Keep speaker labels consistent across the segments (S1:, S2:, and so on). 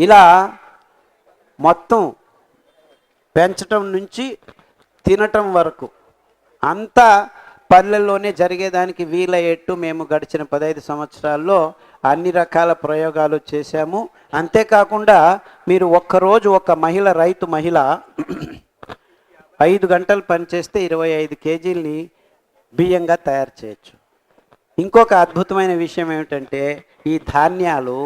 S1: ఇలా మొత్తం పెంచటం నుంచి తినటం వరకు అంతా పల్లెల్లోనే జరిగేదానికి వీలయ్యేట్టు మేము గడిచిన 15 సంవత్సరాల్లో అన్ని రకాల ప్రయోగాలు చేశాము. అంతేకాకుండా మీరు ఒక్కరోజు ఒక రైతు మహిళ 5 గంటలు పనిచేస్తే 25 కేజీలని బియ్యంగా తయారు చేయొచ్చు. ఇంకొక అద్భుతమైన విషయం ఏమిటంటే ఈ ధాన్యాలు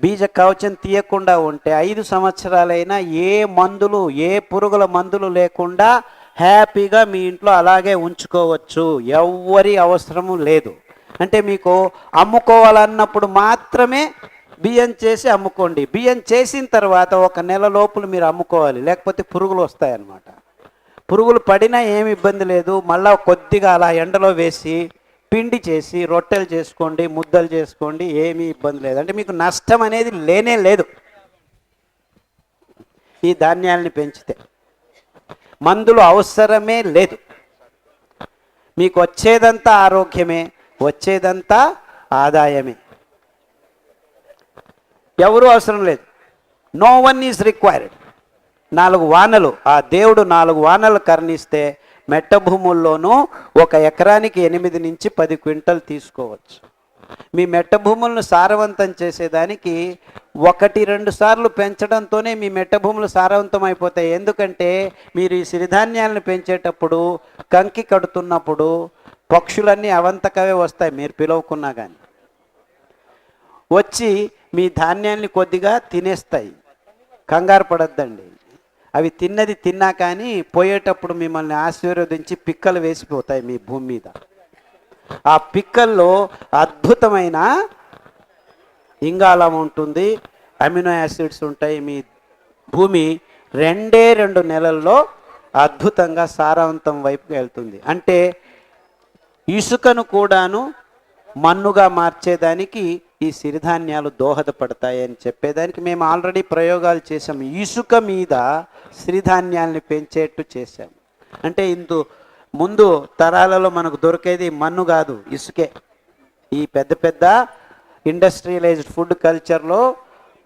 S1: బీజ కవచం తీయకుండా ఉంటే 5 సంవత్సరాలైనా ఏ మందులు, ఏ పురుగుల మందులు లేకుండా హ్యాపీగా మీ ఇంట్లో అలాగే ఉంచుకోవచ్చు. ఎవ్వరి అవసరము లేదు. అంటే మీకు అమ్ముకోవాలన్నప్పుడు మాత్రమే బియ్యం చేసి అమ్ముకోండి. బియ్యం చేసిన తర్వాత 1 నెల లోపల మీరు అమ్ముకోవాలి, లేకపోతే పురుగులు వస్తాయన్నమాట. పురుగులు పడినా ఏమి ఇబ్బంది లేదు. మళ్ళీ కొద్దిగా అలా ఎండలో వేసి పిండి చేసి రొట్టెలు చేసుకోండి, ముద్దలు చేసుకోండి, ఏమీ ఇబ్బంది లేదు. అంటే మీకు నష్టం అనేది లేనే లేదు. ఈ ధాన్యాలని పెంచితే మందులు అవసరమే లేదు. మీకు వచ్చేదంతా ఆరోగ్యమే, వచ్చేదంతా ఆదాయమే. ఎవరు అవసరం లేదు. No one is required. 4 వానలు ఆ దేవుడు 4 వానలు కరుణిస్తే మెట్ట భూముల్లోనూ 1 ఎకరానికి 8 నుంచి 10 క్వింటల్ తీసుకోవచ్చు. మీ మెట్ట భూములను సారవంతం చేసేదానికి 1-2 సార్లు పెంచడంతోనే మీ మెట్ట భూములు సారవంతం అయిపోతాయి. ఎందుకంటే మీరు ఈ సిరిధాన్యాలను పెంచేటప్పుడు కంకి కడుతున్నప్పుడు పక్షులన్నీ అవంతకవే వస్తాయి, మీరు పిలవకున్నా కానీ వచ్చి మీ ధాన్యాన్ని కొద్దిగా తినేస్తాయి. కంగారు పడద్దండి. అవి తిన్నది తిన్నా కానీ పోయేటప్పుడు మిమ్మల్ని ఆశీర్వదించి పిక్కలు వేసిపోతాయి మీ భూమి మీద. ఆ పిక్కల్లో అద్భుతమైన ఇంగాలం ఉంటుంది, అమినో యాసిడ్స్ ఉంటాయి. మీ భూమి 2 నెలల్లో అద్భుతంగా సారవంతం వైపుకి వెళ్తుంది. అంటే ఇసుకను కూడాను మన్నుగా మార్చేదానికి ఈ సిరిధాన్యాలు దోహదపడతాయి అని చెప్పేదానికి మేము ఆల్రెడీ ప్రయోగాలు చేసాము. ఇసుక మీద సిరిధాన్యాలని పెంచేట్టు చేశాము. అంటే ముందు తరాలలో మనకు దొరికేది మన్ను కాదు, ఇసుకే. ఈ పెద్ద పెద్ద ఇండస్ట్రియలైజ్డ్ ఫుడ్ కల్చర్లో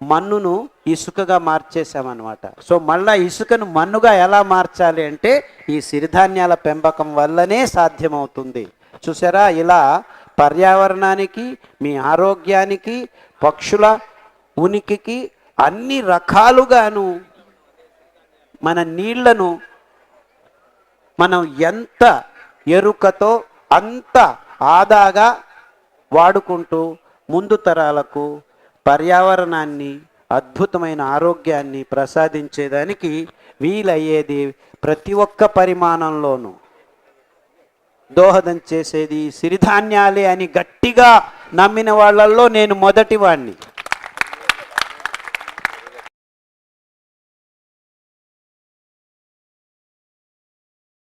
S1: మన్నును ఇసుకగా మార్చేసామన్నమాట. సో మళ్ళీ ఇసుకను మన్నుగా ఎలా మార్చాలి అంటే ఈ సిరిధాన్యాల పెంపకం వల్లనే సాధ్యమవుతుంది. చూసారా, ఇలా పర్యావరణానికి, మీ ఆరోగ్యానికి, పక్షుల ఉనికికి అన్ని రకాలుగాను మన నీళ్లను మనం ఎంత ఎరుకతో అంత ఆదాగా వాడుకుంటూ ముందు తరాలకు పర్యావరణాన్ని, అద్భుతమైన ఆరోగ్యాన్ని ప్రసాదించేదానికి వీలయ్యేది ప్రతి ఒక్క పరిమాణంలోనూ దోహదం చేసేది సిరిధాన్యాలే అని గట్టిగా నమ్మిన వాళ్ళల్లో నేను మొదటివాణ్ణి.